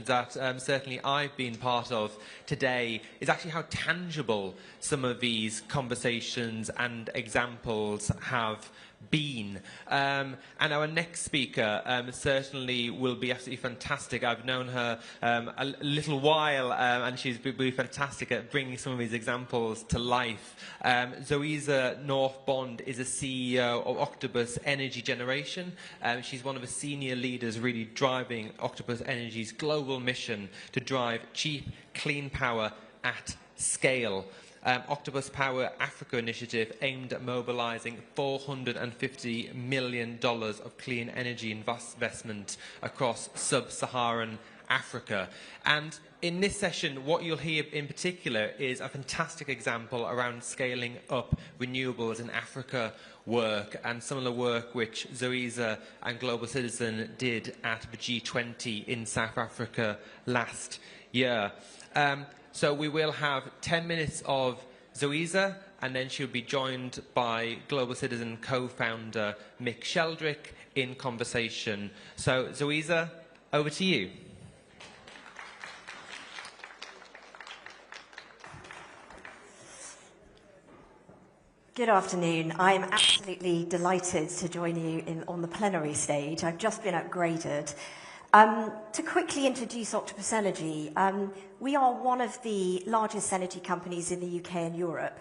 that certainly I've been part of today is actually how tangible some of these conversations and examples have been. And our next speaker certainly will be absolutely fantastic. I've known her a little while, and she's been fantastic at bringing some of these examples to life. Zoisa North-Bond is a CEO of Octopus Energy Generation. She's one of the senior leaders really driving Octopus Energy's global mission to drive cheap, clean power at scale. Octopus Power Africa initiative aimed at mobilising $450 million of clean energy investment across sub-Saharan Africa. And in this session, what you'll hear in particular is a fantastic example around scaling up renewables in Africa work and some of the work which Zoisa and Global Citizen did at the G20 in South Africa last year. So we will have 10 minutes of Zoisa, and then she'll be joined by Global Citizen co-founder Mick Sheldrick in conversation. So Zoisa, over to you. Good afternoon. I'm absolutely delighted to join you on the plenary stage. I've just been upgraded. To quickly introduce Octopus Energy, we are one of the largest energy companies in the UK and Europe.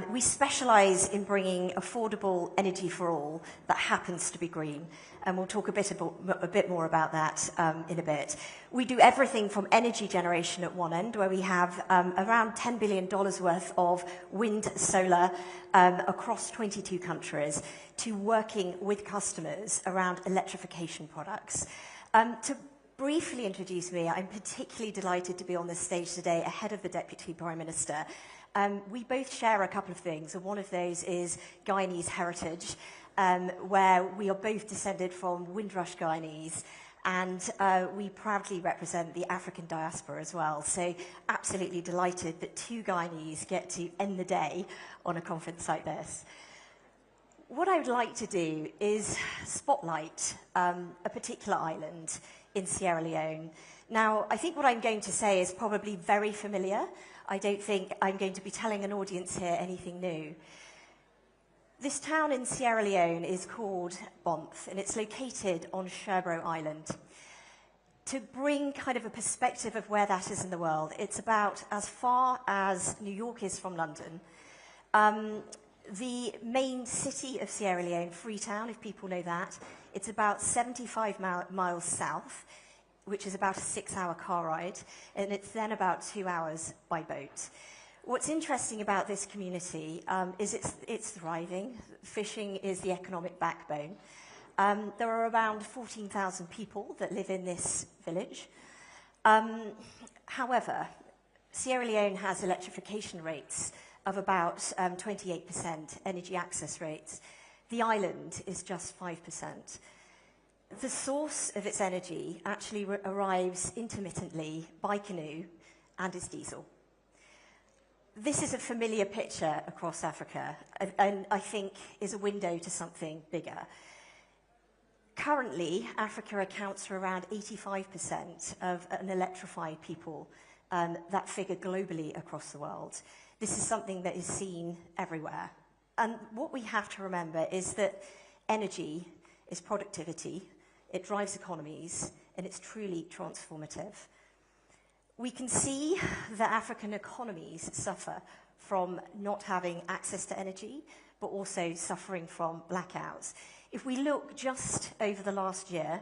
We specialise in bringing affordable energy for all that happens to be green, and we'll talk a bit more about that in a bit. We do everything from energy generation at one end, where we have around $10 billion worth of wind, solar across 22 countries, to working with customers around electrification products. To briefly introduce me, I'm particularly delighted to be on this stage today ahead of the Deputy Prime Minister. We both share a couple of things, and one of those is Guyanese heritage, where we are both descended from Windrush Guyanese, and we proudly represent the African diaspora as well. So absolutely delighted that two Guyanese get to end the day on a conference like this. What I would like to do is spotlight a particular island in Sierra Leone. Now, I think what I'm going to say is probably very familiar. I don't think I'm going to be telling an audience here anything new. This town in Sierra Leone is called Bonth, and it's located on Sherbro Island. To bring kind of a perspective of where that is in the world, it's about as far as New York is from London. The main city of Sierra Leone, Freetown, if people know that, it's about 75 miles south, which is about a 6-hour car ride, and it's then about 2 hours by boat. What's interesting about this community is it's thriving. Fishing is the economic backbone. There are around 14,000 people that live in this village. However, Sierra Leone has electrification rates of about 28% energy access rates. The island is just 5%. The source of its energy actually arrives intermittently by canoe and is diesel. This is a familiar picture across Africa, and I think is a window to something bigger. Currently, Africa accounts for around 85% of an electrified people, that figure globally across the world. This is something that is seen everywhere. And what we have to remember is that energy is productivity, it drives economies, and it's truly transformative. We can see that African economies suffer from not having access to energy, but also suffering from blackouts. If we look just over the last year,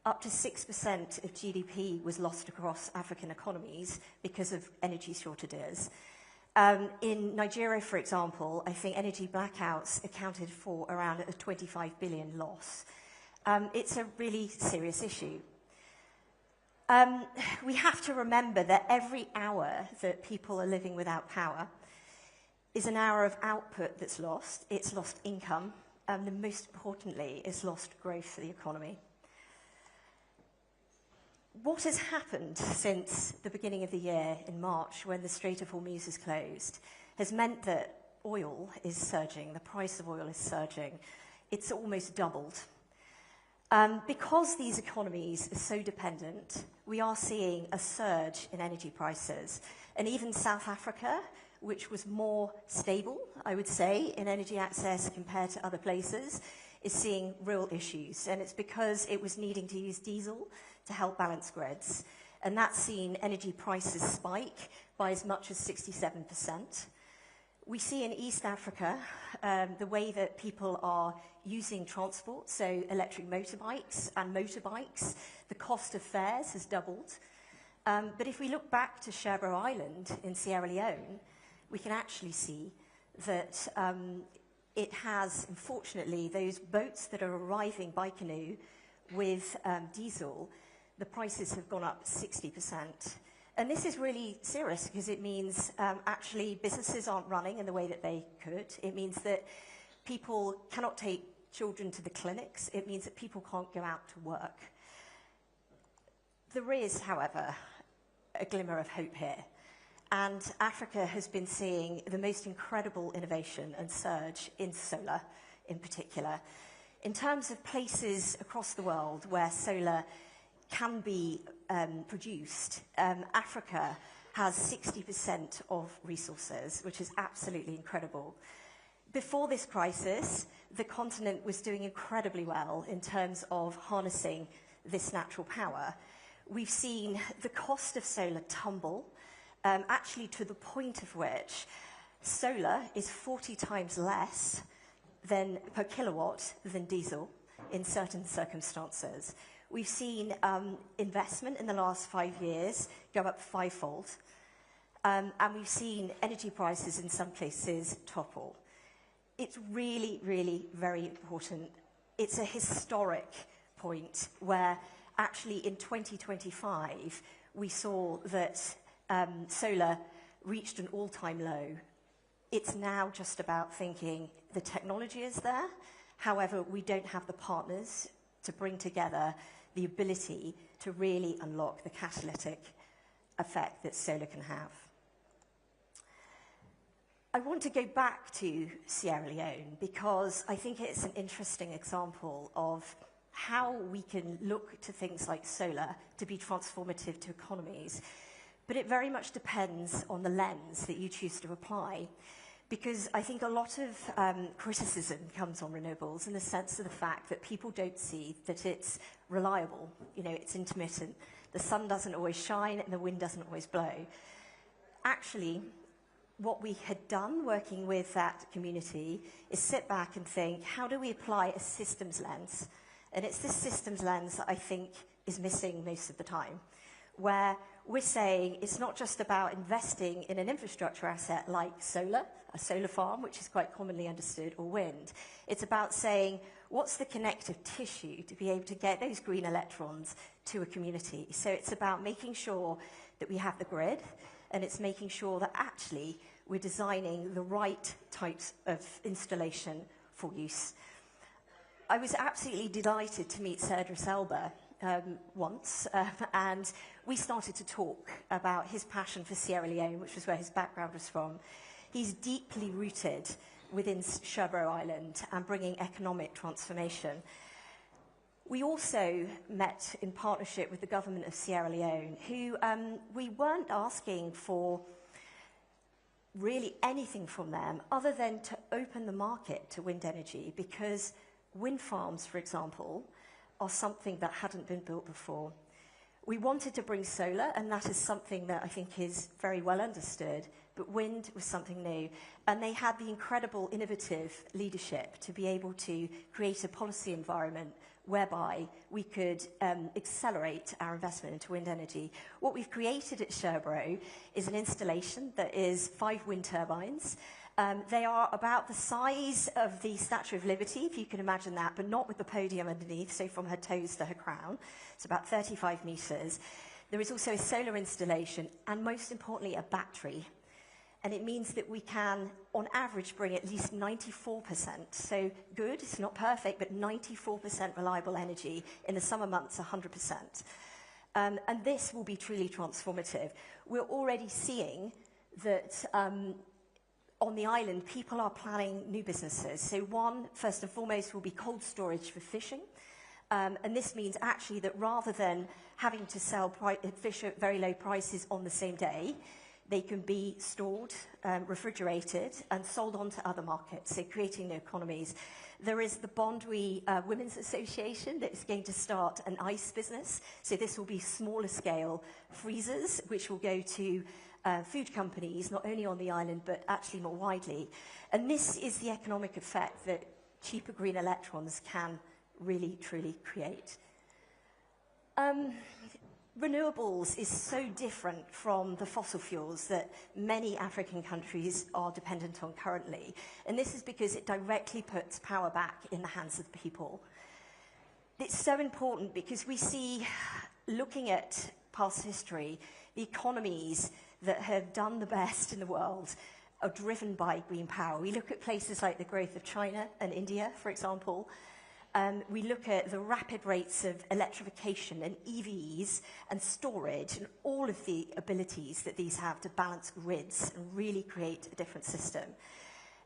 up to 6% of GDP was lost across African economies because of energy shortages. In Nigeria, for example, I think energy blackouts accounted for around a 25 billion loss. It's a really serious issue. We have to remember that every hour that people are living without power is an hour of output that's lost. It's lost income, and most importantly, it's lost growth for the economy. What has happened since the beginning of the year in March, when the Strait of Hormuz is closed, has meant that oil is surging, the price of oil is surging. It's almost doubled. Because these economies are so dependent, we are seeing a surge in energy prices. And even South Africa, which was more stable, I would say, in energy access compared to other places, is seeing real issues. And it's because it was needing to use diesel to help balance grids. And that's seen energy prices spike by as much as 67%. We see in East Africa the way that people are using transport, so electric motorbikes and motorbikes. The cost of fares has doubled. But if we look back to Cherbourg Island in Sierra Leone, we can actually see that it has, unfortunately, those boats that are arriving by canoe with diesel, the prices have gone up 60%. And this is really serious because it means actually businesses aren't running in the way that they could. It means that people cannot take children to the clinics. It means that people can't go out to work. There is, however, a glimmer of hope here. And Africa has been seeing the most incredible innovation and surge in solar in particular. In terms of places across the world where solar can be produced, Africa has 60% of resources, which is absolutely incredible. Before this crisis, the continent was doing incredibly well in terms of harnessing this natural power. We've seen the cost of solar tumble, actually to the point of which solar is 40 times less than per kilowatt than diesel in certain circumstances. We've seen investment in the last 5 years go up fivefold, and we've seen energy prices in some places topple. It's really, really very important. It's a historic point where actually in 2025 we saw that solar reached an all-time low. It's now just about thinking the technology is there, however, we don't have the partners to bring together the ability to really unlock the catalytic effect that solar can have. I want to go back to Sierra Leone because I think it's an interesting example of how we can look to things like solar to be transformative to economies. But it very much depends on the lens that you choose to apply. Because I think a lot of criticism comes on renewables in the sense of the fact that people don't see that it's reliable. You know, it's intermittent. The sun doesn't always shine and the wind doesn't always blow. Actually, what we had done working with that community is sit back and think, how do we apply a systems lens? And it's this systems lens that I think is missing most of the time, where we're saying it's not just about investing in an infrastructure asset like solar, a solar farm, which is quite commonly understood, or wind. It's about saying, what's the connective tissue to be able to get those green electrons to a community? So it's about making sure that we have the grid, and it's making sure that actually we're designing the right types of installation for use. I was absolutely delighted to meet Sir Idris Elba once, and we started to talk about his passion for Sierra Leone, which was where his background was from. He's deeply rooted within Cherbourg Island and bringing economic transformation. We also met in partnership with the government of Sierra Leone, who we weren't asking for really anything from them other than to open the market to wind energy, because wind farms, for example, are something that hadn't been built before. We wanted to bring solar, and that is something that I think is very well understood, but wind was something new. And they had the incredible innovative leadership to be able to create a policy environment whereby we could accelerate our investment into wind energy. What we've created at Cherbourg is an installation that is 5 wind turbines. They are about the size of the Statue of Liberty, if you can imagine that, but not with the podium underneath, so from her toes to her crown. It's about 35 metres. There is also a solar installation, and most importantly, a battery. And it means that we can, on average, bring at least 94%. So good, it's not perfect, but 94% reliable energy. In the summer months, 100%. And this will be truly transformative. We're already seeing that on the island, people are planning new businesses. So one, first and foremost, will be cold storage for fishing. And this means actually that rather than having to sell fish at very low prices on the same day, they can be stored, refrigerated, and sold on to other markets, so creating new economies. There is the Bondwi Women's Association that is going to start an ice business. So this will be smaller scale freezers, which will go to food companies, not only on the island, but actually more widely. And this is the economic effect that cheaper green electrons can really, truly create. Renewables is so different from the fossil fuels that many African countries are dependent on currently. And this is because it directly puts power back in the hands of the people. It's so important because we see, looking at past history, the economies that have done the best in the world are driven by green power. We look at places like the growth of China and India, for example. We look at the rapid rates of electrification and EVs and storage and all of the abilities that these have to balance grids and really create a different system.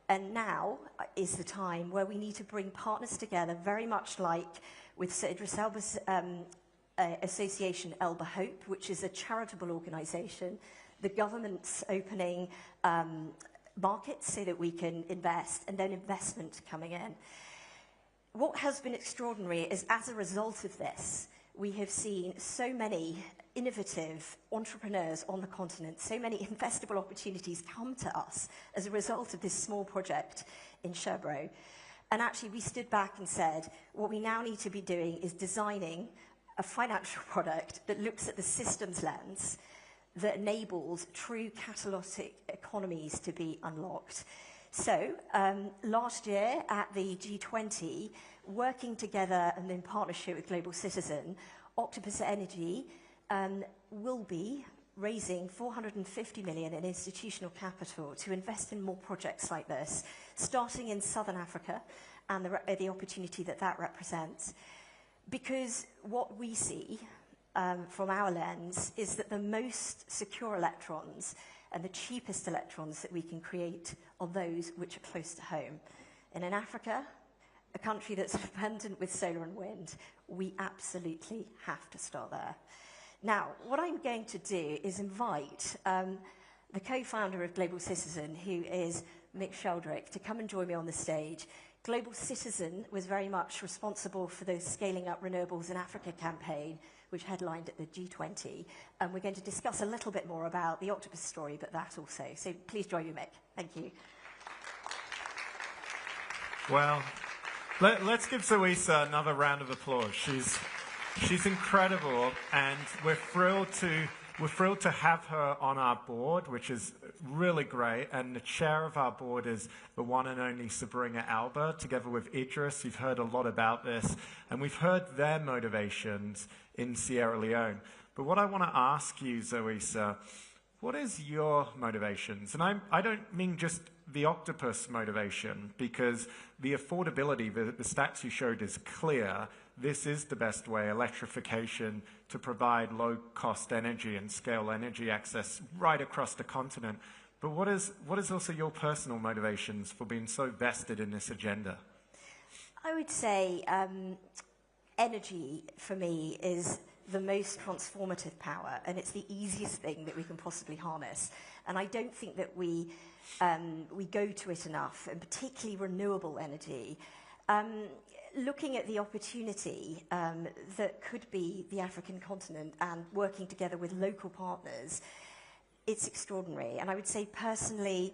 And now is the time where we need to bring partners together, very much like with Sir Idris Elba's association, Elba Hope, which is a charitable organisation. The government's opening markets so that we can invest, and then investment coming in. What has been extraordinary is, as a result of this, we have seen so many innovative entrepreneurs on the continent, so many investable opportunities come to us as a result of this small project in Sherbro. And actually, we stood back and said, what we now need to be doing is designing a financial product that looks at the systems lens that enables true catalytic economies to be unlocked. So, last year at the G20, working together and in partnership with Global Citizen, Octopus Energy will be raising 450 million in institutional capital to invest in more projects like this, starting in Southern Africa and the opportunity that that represents. Because what we see from our lens is that the most secure electrons and the cheapest electrons that we can create are those which are close to home. And in Africa, a country that's abundant with solar and wind, we absolutely have to start there. Now, what I'm going to do is invite the co-founder of Global Citizen, who is Mick Sheldrick, to come and join me on the stage. Global Citizen was very much responsible for the Scaling Up Renewables in Africa campaign, which headlined at the G20. And we're going to discuss a little bit more about the Octopus story, but that also. So please join me, Mick. Thank you. Well, let's give Zoisa another round of applause. She's incredible, and we're thrilled to have her on our board, which is really great. And the chair of our board is the one and only Sabrina Alba, together with Idris. You've heard a lot about this, and we've heard their motivations in Sierra Leone. But what I want to ask you, Zoisa, what is your motivations? And I don't mean just the octopus motivation, because the affordability, the stats you showed is clear. This is the best way, electrification, to provide low-cost energy and scale energy access right across the continent. But what is also your personal motivations for being so vested in this agenda? I would say energy, for me, is the most transformative power, and it's the easiest thing that we can possibly harness. And I don't think that we go to it enough, and particularly renewable energy. Looking at the opportunity that could be the African continent and working together with local partners, it's extraordinary. And I would say personally,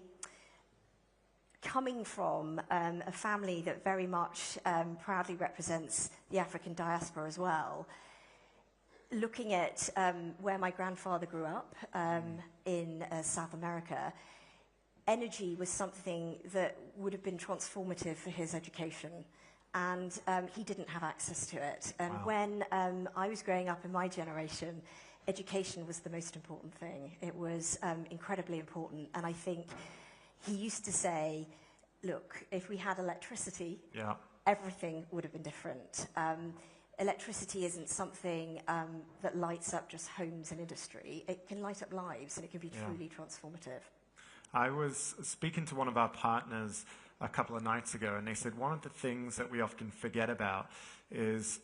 coming from a family that very much proudly represents the African diaspora as well, looking at where my grandfather grew up in South America, energy was something that would have been transformative for his education. And he didn't have access to it. And wow. When I was growing up in my generation, education was the most important thing. It was incredibly important. And I think he used to say, look, if we had electricity, yeah, everything would have been different. Electricity isn't something that lights up just homes and industry. It can light up lives, and it can be truly transformative. I was speaking to one of our partners a couple of nights ago, and they said one of the things that we often forget about is,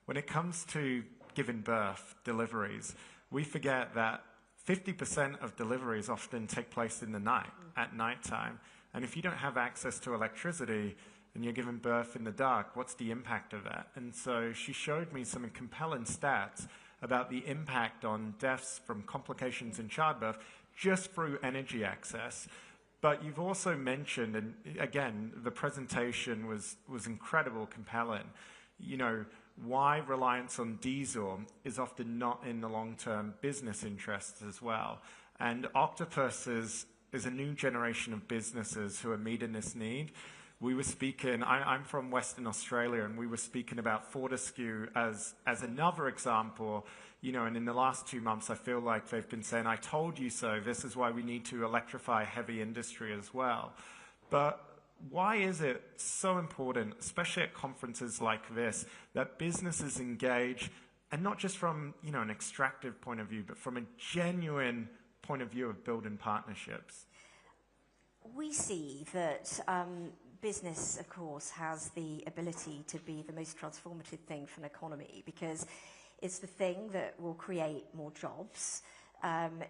when it comes to giving birth, deliveries, we forget that 50% of deliveries often take place in the night, at nighttime. And if you don't have access to electricity and you're giving birth in the dark, what's the impact of that? And so she showed me some compelling stats about the impact on deaths from complications in childbirth just through energy access. But you've also mentioned, and again, the presentation was incredible, compelling, why reliance on diesel is often not in the long-term business interests as well. And Octopus is a new generation of businesses who are meeting this need. We were speaking, I'm from Western Australia, and we were speaking about Fortescue as another example, and in the last 2 months, I feel like they've been saying, I told you so, this is why we need to electrify heavy industry as well. But why is it so important, especially at conferences like this, that businesses engage, and not just from an extractive point of view, but from a genuine point of view of building partnerships? We see that business, of course, has the ability to be the most transformative thing for an economy, because it's the thing that will create more jobs.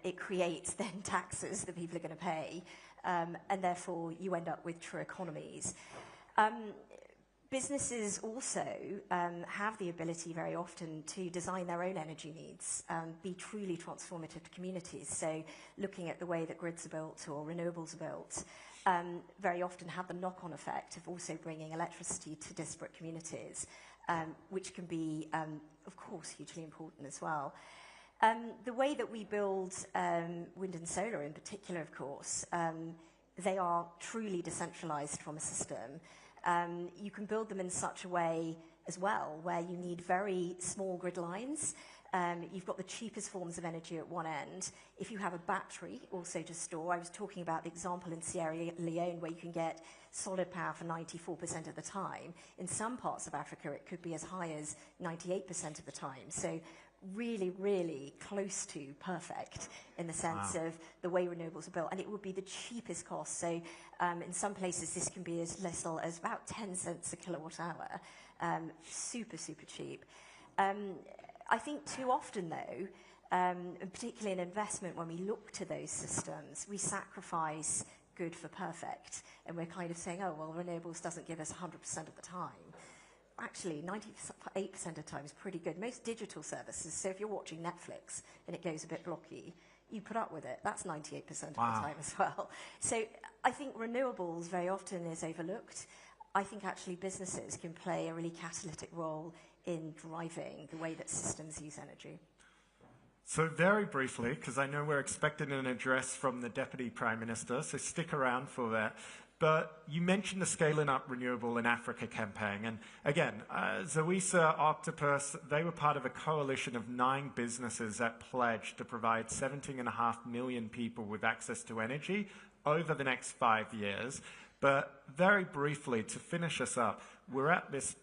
It creates then taxes that people are going to pay, and therefore you end up with true economies. Businesses also have the ability very often to design their own energy needs, be truly transformative to communities. So looking at the way that grids are built or renewables are built, very often have the knock-on effect of also bringing electricity to disparate communities, which can be, of course, hugely important as well. The way that we build wind and solar in particular, of course, they are truly decentralized from a system. You can build them in such a way as well, where you need very small grid lines. You've got the cheapest forms of energy at one end. If you have a battery also to store, I was talking about the example in Sierra Leone where you can get solid power for 94% of the time. In some parts of Africa, it could be as high as 98% of the time. So really, really close to perfect in the sense of the way renewables are built. And it would be the cheapest cost. So in some places, this can be as little as about 10 cents a kilowatt hour. Super, super cheap. I think too often, though, and particularly in investment, when we look to those systems, we sacrifice good for perfect. And we're kind of saying, oh, well, renewables doesn't give us 100% of the time. Actually, 98% of the time is pretty good. Most digital services, so if you're watching Netflix and it goes a bit blocky, you put up with it. That's 98% of the time as well. So I think renewables very often is overlooked. I think actually businesses can play a really catalytic role in driving the way that systems use energy. So very briefly, because I know we're expecting an address from the Deputy Prime Minister, so stick around for that. But you mentioned the Scaling Up Renewable in Africa campaign. And again, Zoisa, Octopus, they were part of a coalition of 9 businesses that pledged to provide 17.5 million people with access to energy over the next 5 years. But very briefly, to finish us up, we're at this,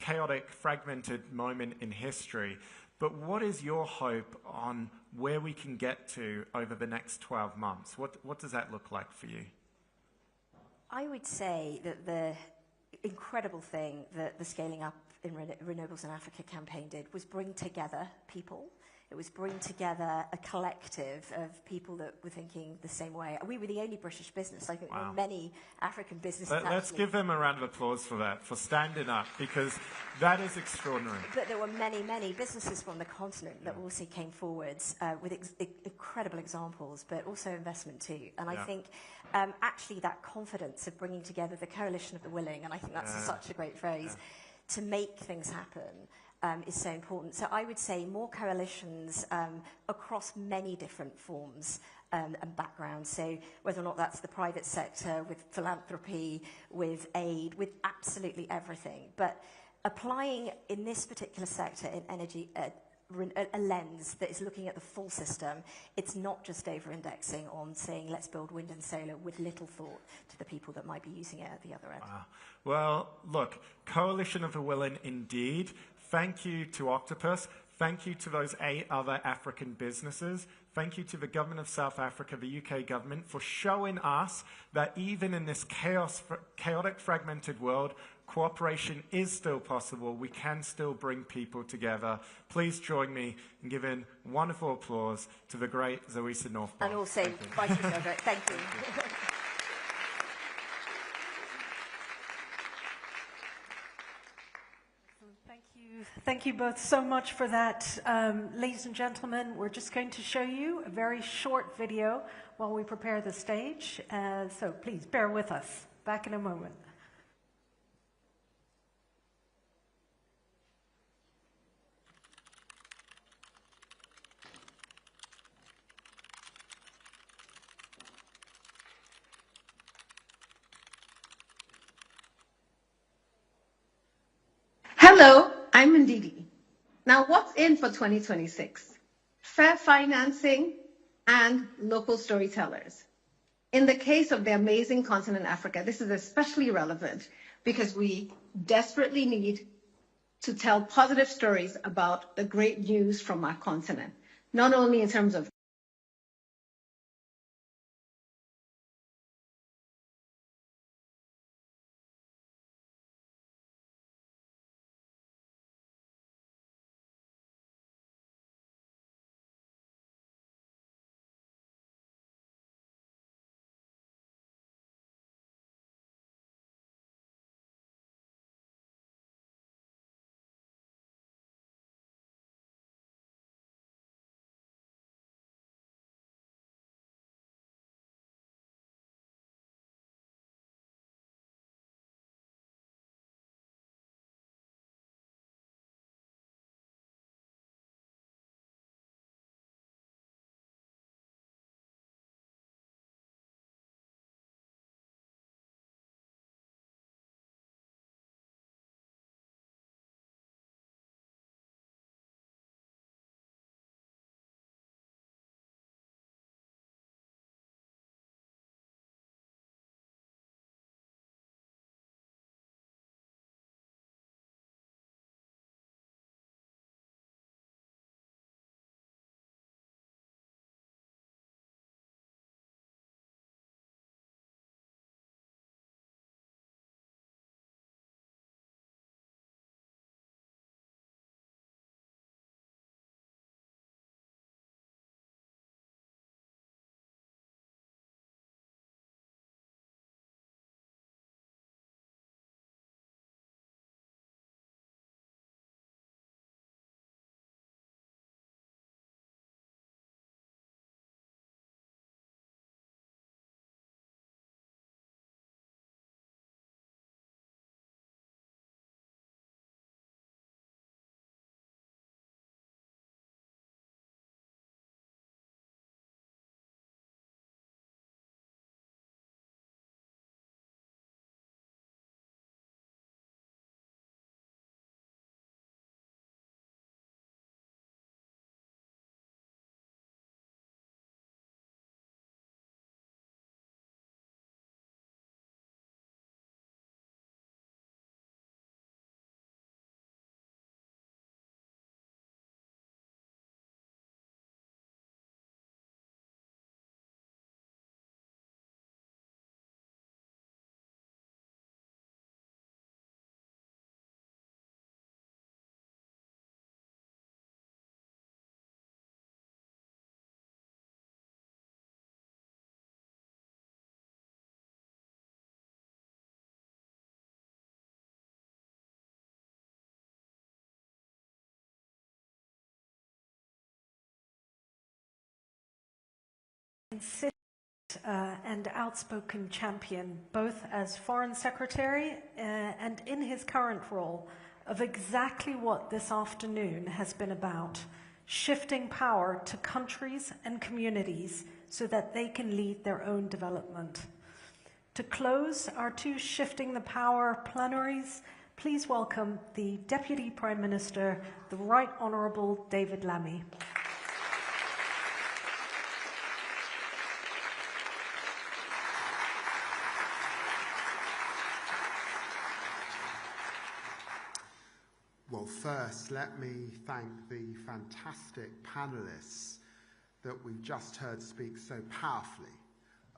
chaotic, fragmented moment in history. But what is your hope on where we can get to over the next 12 months? What does that look like for you? I would say that the incredible thing that the Scaling Up in Renewables in Africa campaign did was bring together people. It was bring together a collective of people that were thinking the same way. We were the only British business. I think there were many African businesses. Let's give them a round of applause for that, for standing up, because that is extraordinary. But there were many, many businesses from the continent that also came forwards with incredible examples, but also investment too. And I think actually that confidence of bringing together the coalition of the willing, and I think that's such a great phrase, to make things happen. Is so important. So I would say more coalitions across many different forms and backgrounds. So whether or not that's the private sector, with philanthropy, with aid, with absolutely everything. But applying in this particular sector in energy a lens that is looking at the full system. It's not just over-indexing on saying let's build wind and solar with little thought to the people that might be using it at the other end. Wow. Well, look, coalition of the willing indeed. Thank you to Octopus. Thank you to those 8 other African businesses. Thank you to the government of South Africa, the UK government, for showing us that even in this chaotic, fragmented world, cooperation is still possible. We can still bring people together. Please join me in giving wonderful applause to the great Zoisa Northbond. And also, Vice President, thank you. Thank you both so much for that. Ladies and gentlemen, we're just going to show you a very short video while we prepare the stage. So please bear with us. Back in a moment. Hello, I'm Ndidi. Now, what's in for 2026? Fair financing and local storytellers. In the case of the amazing continent Africa, this is especially relevant because we desperately need to tell positive stories about the great news from our continent, not only in terms of And outspoken champion, both as Foreign Secretary and in his current role, of exactly what this afternoon has been about, shifting power to countries and communities so that they can lead their own development. To close our 2 Shifting the Power plenaries, please welcome the Deputy Prime Minister, the Right Honourable David Lammy. Well, Well, first, let me thank the fantastic panelists that we've just heard speak so powerfully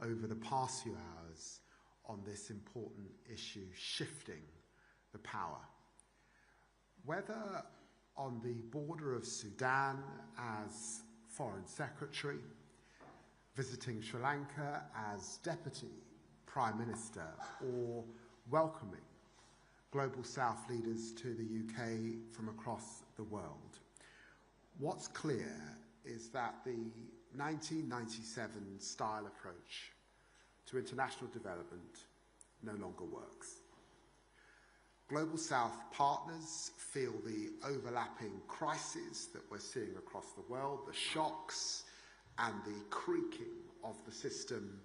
over the past few hours on this important issue, shifting the power. Whether on the border of Sudan as Foreign Secretary, visiting Sri Lanka as Deputy Prime Minister, or welcoming Global South leaders to the UK from across the world, what's clear is that the 1997 style approach to international development no longer works. Global South partners feel the overlapping crises that we're seeing across the world, the shocks and the creaking of the system.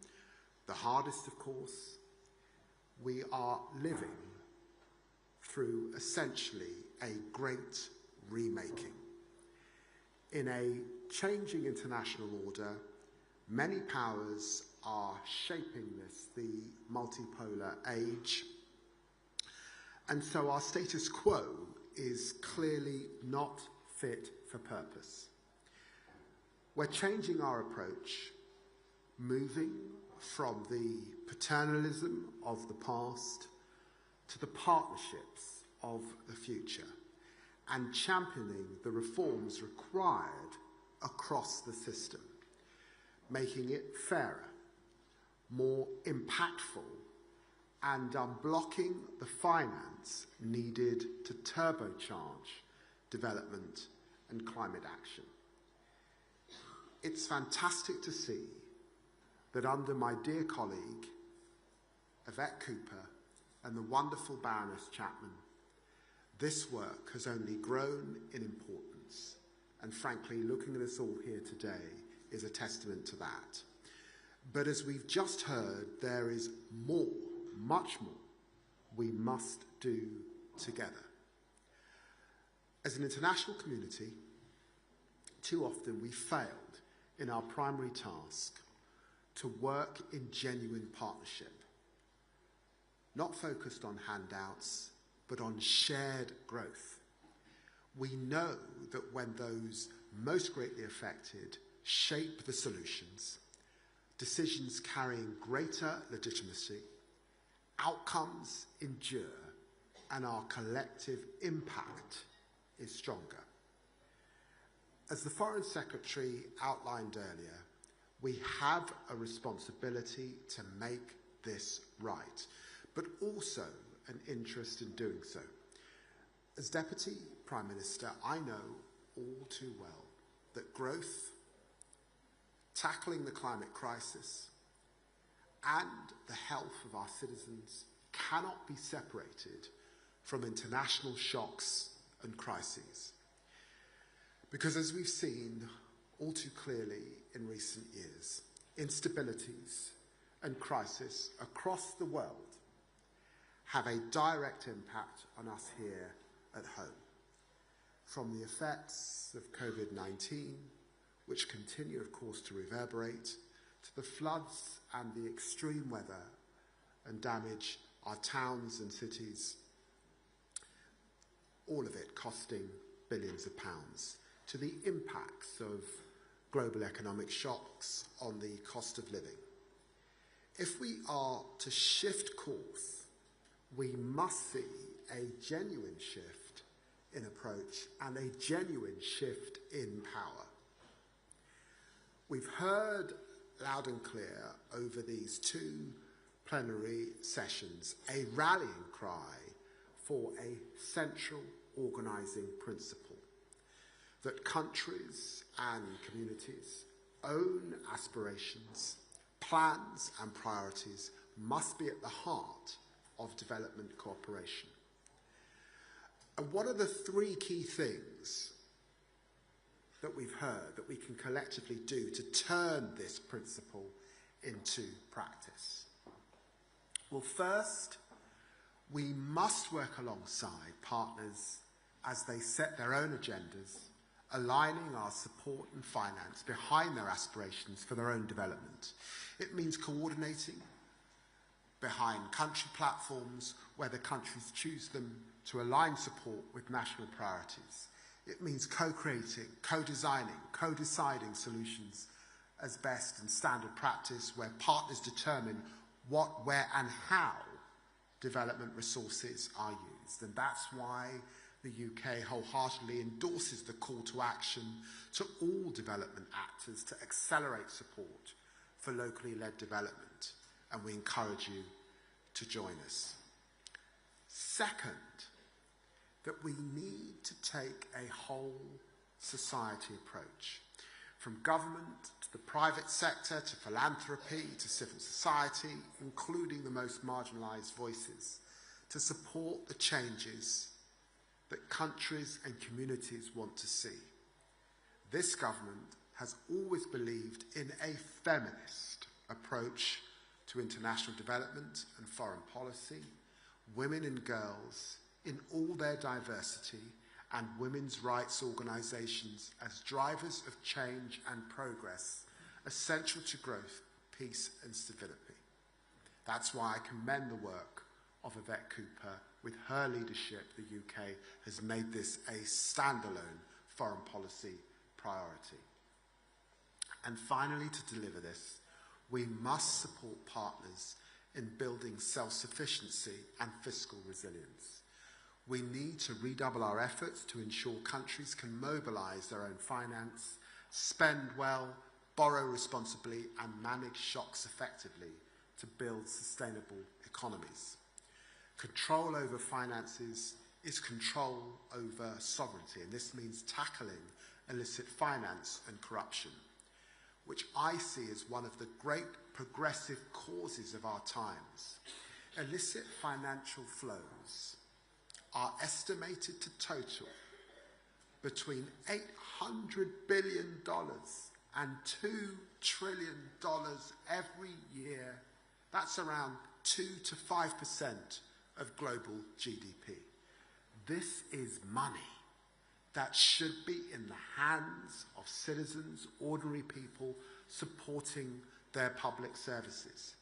The hardest, of course, we are living through essentially a great remaking. In a changing international order, many powers are shaping this, the multipolar age. And so our status quo is clearly not fit for purpose. We're changing our approach, moving from the paternalism of the past to the partnerships of the future, and championing the reforms required across the system, making it fairer, more impactful, and unblocking the finance needed to turbocharge development and climate action. It's fantastic to see that under my dear colleague, Yvette Cooper, and the wonderful Baroness Chapman, this work has only grown in importance. And frankly, looking at us all here today is a testament to that. But as we've just heard, there is more, much more, we must do together. As an international community, too often we failed in our primary task to work in genuine partnership, not focused on handouts, but on shared growth. We know that when those most greatly affected shape the solutions, decisions carrying greater legitimacy, outcomes endure, and our collective impact is stronger. As the Foreign Secretary outlined earlier, we have a responsibility to make this right, but also an interest in doing so. As Deputy Prime Minister, I know all too well that growth, tackling the climate crisis, and the health of our citizens cannot be separated from international shocks and crises. Because as we've seen all too clearly in recent years, instabilities and crises across the world have a direct impact on us here at home. From the effects of COVID-19, which continue, of course, to reverberate, to the floods and the extreme weather and damage our towns and cities, all of it costing billions of pounds, to the impacts of global economic shocks on the cost of living. If we are to shift course, we must see a genuine shift in approach and a genuine shift in power. We've heard loud and clear over these two plenary sessions a rallying cry for a central organising principle, that countries and communities' own aspirations, plans and priorities must be at the heart of development cooperation. And what are the three key things that we've heard that we can collectively do to turn this principle into practice? Well, first, we must work alongside partners as they set their own agendas, aligning our support and finance behind their aspirations for their own development. It means coordinating behind country platforms, where the countries choose them to align support with national priorities. It means co-creating, co-designing, co-deciding solutions as best and standard practice, where partners determine what, where and how development resources are used. And that's why the UK wholeheartedly endorses the call to action to all development actors to accelerate support for locally led development, and we encourage you to join us. Second, that we need to take a whole society approach, from government to the private sector to philanthropy to civil society, including the most marginalised voices, to support the changes that countries and communities want to see. This government has always believed in a feminist approach to international development and foreign policy, women and girls in all their diversity, and women's rights organisations as drivers of change and progress, essential to growth, peace and stability. That's why I commend the work of Yvette Cooper. With her leadership, the UK has made this a standalone foreign policy priority. And finally, to deliver this, we must support partners in building self-sufficiency and fiscal resilience. We need to redouble our efforts to ensure countries can mobilise their own finance, spend well, borrow responsibly and manage shocks effectively to build sustainable economies. Control over finances is control over sovereignty, and this means tackling illicit finance and corruption, which I see as one of the great progressive causes of our times. Illicit financial flows are estimated to total between $800 billion and $2 trillion every year. That's around 2 to 5% of global GDP. This is money that should be in the hands of citizens, ordinary people, supporting their public services.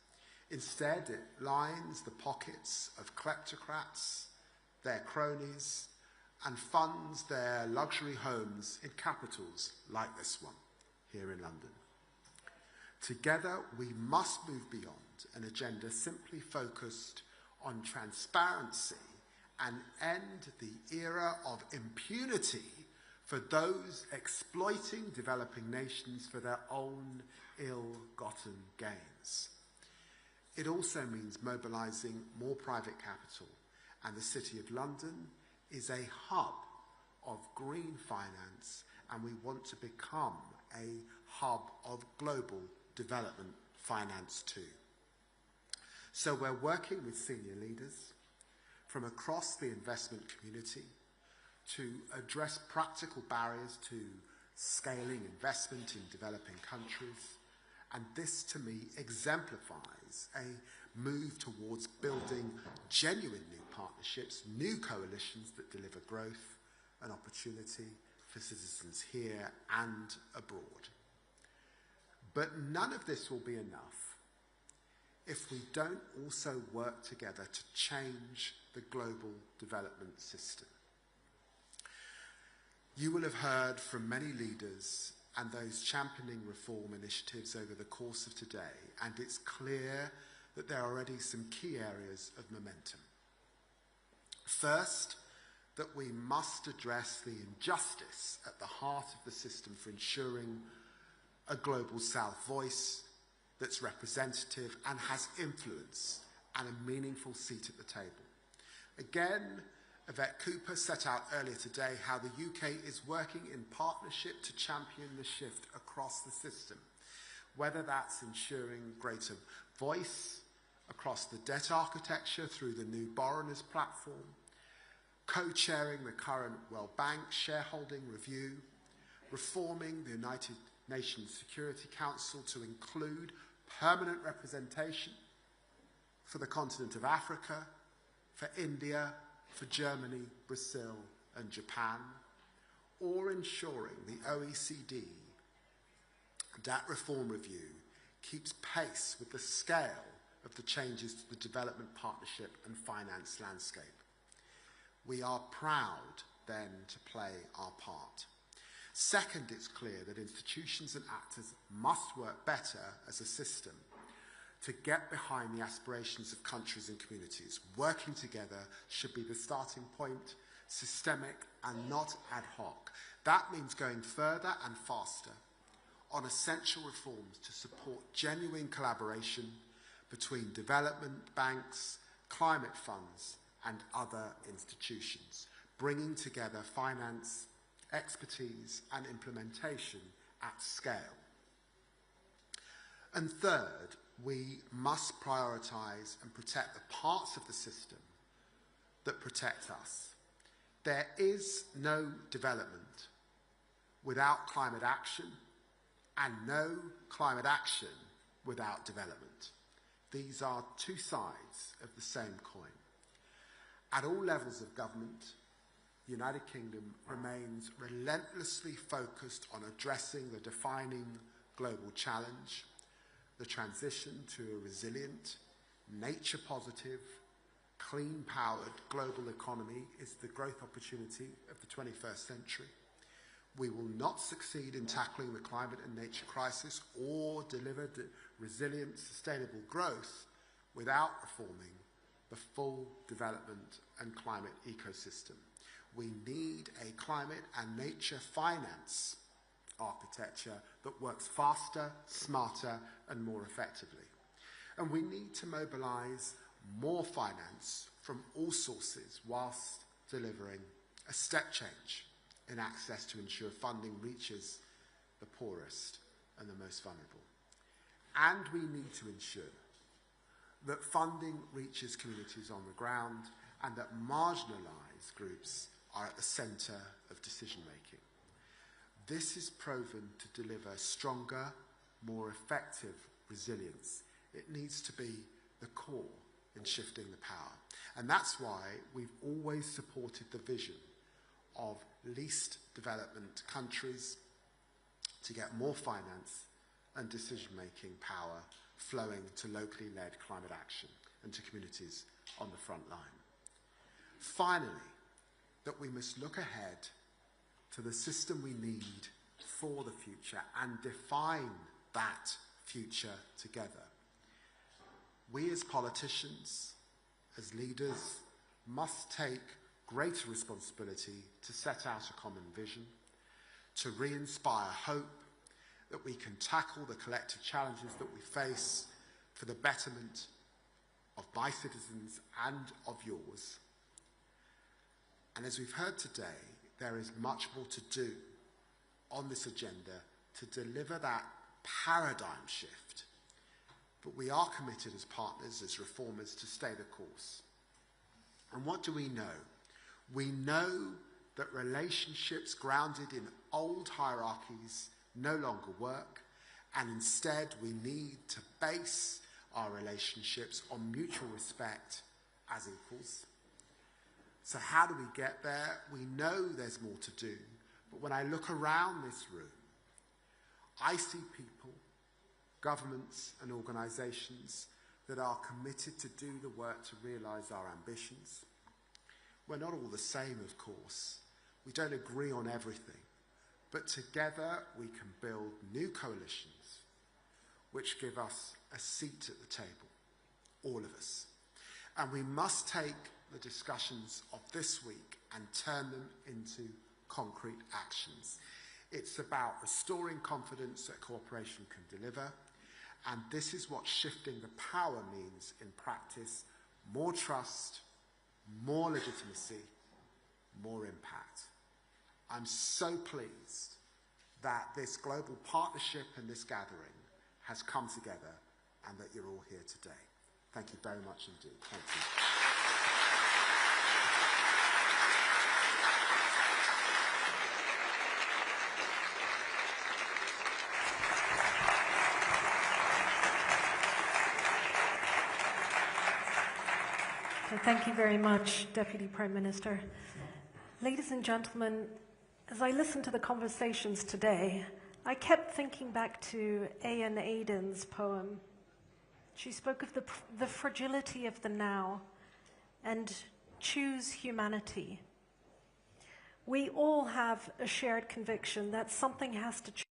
Instead, it lines the pockets of kleptocrats, their cronies, and funds their luxury homes in capitals like this one, here in London. Together, we must move beyond an agenda simply focused on transparency and end the era of impunity for those exploiting developing nations for their own ill-gotten gains. It also means mobilising more private capital, and the City of London is a hub of green finance, and we want to become a hub of global development finance too. So we're working with senior leaders from across the investment community to address practical barriers to scaling investment in developing countries, and this to me exemplifies a move towards building genuine new partnerships, new coalitions that deliver growth and opportunity for citizens here and abroad. But none of this will be enough if we don't also work together to change the global development system. You will have heard from many leaders and those championing reform initiatives over the course of today, and it's clear that there are already some key areas of momentum. First, that we must address the injustice at the heart of the system for ensuring a global South voice that's representative and has influence and a meaningful seat at the table. Again, Yvette Cooper set out earlier today how the UK is working in partnership to champion the shift across the system, whether that's ensuring greater voice across the debt architecture through the new borrowers platform, co-chairing the current World Bank shareholding review, reforming the United Nations Security Council to include permanent representation for the continent of Africa, for India, for Germany, Brazil and Japan, or ensuring the OECD debt reform review keeps pace with the scale of the changes to the development partnership and finance landscape. We are proud then to play our part. Second, it's clear that institutions and actors must work better as a system to get behind the aspirations of countries and communities. Working together should be the starting point, systemic and not ad hoc. That means going further and faster on essential reforms to support genuine collaboration between development banks, climate funds and other institutions, bringing together finance, expertise and implementation at scale. And third, we must prioritise and protect the parts of the system that protect us. There is no development without climate action and no climate action without development. These are two sides of the same coin. At all levels of government, the United Kingdom remains relentlessly focused on addressing the defining global challenge. The transition to a resilient, nature-positive, clean-powered global economy is the growth opportunity of the 21st century. We will not succeed in tackling the climate and nature crisis or deliver resilient, sustainable growth without reforming the full development and climate ecosystem. We need a climate and nature finance architecture that works faster, smarter, and more effectively. And we need to mobilise more finance from all sources whilst delivering a step change in access to ensure funding reaches the poorest and the most vulnerable. And we need to ensure that funding reaches communities on the ground and that marginalised groups are at the centre of decision-making. This is proven to deliver stronger, more effective resilience. It needs to be the core in shifting the power. And that's why we've always supported the vision of least development countries to get more finance and decision-making power flowing to locally led climate action and to communities on the front line. Finally, that we must look ahead to the system we need for the future and define that future together. We as politicians, as leaders, must take greater responsibility to set out a common vision, to re-inspire hope that we can tackle the collective challenges that we face for the betterment of my citizens and of yours. And as we've heard today, there is much more to do on this agenda to deliver that paradigm shift. But we are committed as partners, as reformers, to stay the course. And what do we know? We know that relationships grounded in old hierarchies no longer work, and instead we need to base our relationships on mutual respect as equals. So how do we get there? We know there's more to do, but when I look around this room, I see people, governments and organisations that are committed to do the work to realise our ambitions. We're not all the same, of course. We don't agree on everything, but together we can build new coalitions which give us a seat at the table, all of us. And we must take the discussions of this week and turn them into concrete actions. It's about restoring confidence that cooperation can deliver, and this is what shifting the power means in practice: more trust, more legitimacy, more impact. I'm so pleased that this global partnership and this gathering has come together and that you're all here today. Thank you very much indeed. Thank you. So thank you very much, Deputy Prime Minister. Ladies and gentlemen, as I listened to the conversations today, I kept thinking back to A.N. Aiden's poem, She spoke of the fragility of the now and choose humanity. We all have a shared conviction that something has to change.